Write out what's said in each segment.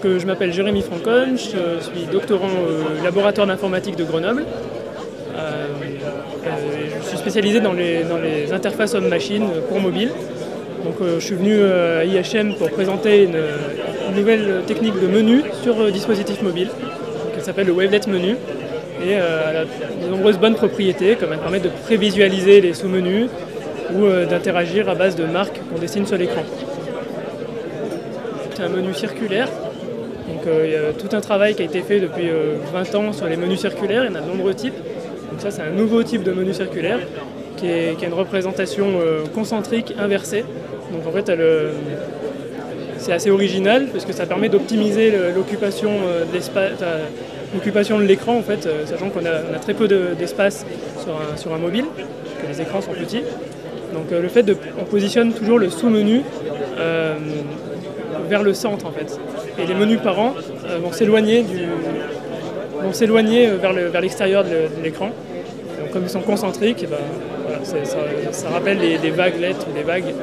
Je m'appelle Jérémy Francon, je suis doctorant au laboratoire d'informatique de Grenoble. Je suis spécialisé dans les interfaces homme-machine pour mobile. Je suis venu à IHM pour présenter une nouvelle technique de menu sur dispositif mobile. Elle s'appelle le wavelet menu et elle a de nombreuses bonnes propriétés, comme elle permet de prévisualiser les sous-menus ou d'interagir à base de marques qu'on dessine sur l'écran. C'est un menu circulaire. Il y a tout un travail qui a été fait depuis 20 ans sur les menus circulaires, il y en a de nombreux types. Donc ça c'est un nouveau type de menu circulaire qui a une représentation concentrique inversée. Donc en fait c'est assez original parce que ça permet d'optimiser l'occupation de l'écran en fait, sachant qu'on a très peu d'espace sur un mobile, parce que les écrans sont petits. Donc le fait on positionne toujours le sous-menu vers le centre en fait. Et les menus parents vont s'éloigner vers l'extérieur de l'écran. Comme ils sont concentriques, voilà, ça rappelle des vaguelets ou des vagues,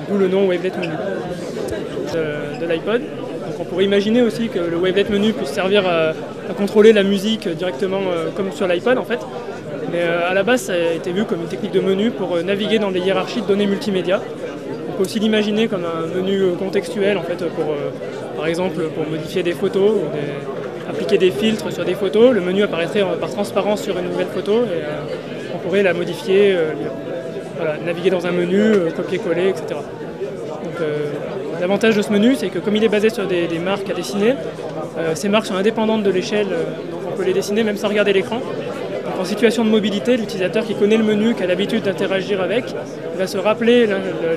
d'où le nom wavelet menu de l'iPod. Donc on pourrait imaginer aussi que le wavelet menu puisse servir à contrôler la musique directement comme sur l'iPod en fait. Mais à la base ça a été vu comme une technique de menu pour naviguer dans les hiérarchies de données multimédia. On peut aussi l'imaginer comme un menu contextuel en fait, par exemple pour modifier des photos ou appliquer des filtres sur des photos. Le menu apparaîtrait par transparence sur une nouvelle photo et on pourrait la modifier, naviguer dans un menu, copier-coller, etc. L'avantage de ce menu, c'est que comme il est basé sur des marques à dessiner, ces marques sont indépendantes de l'échelle, donc on peut les dessiner même sans regarder l'écran. En situation de mobilité, l'utilisateur qui connaît le menu, qui a l'habitude d'interagir avec, va se rappeler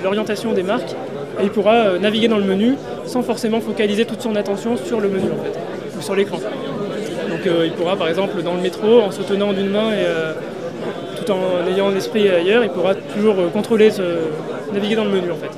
l'orientation des marques et il pourra naviguer dans le menu sans forcément focaliser toute son attention sur le menu en fait, ou sur l'écran. Il pourra par exemple dans le métro, en se tenant d'une main et tout en ayant l'esprit ailleurs, il pourra toujours naviguer dans le menu en fait.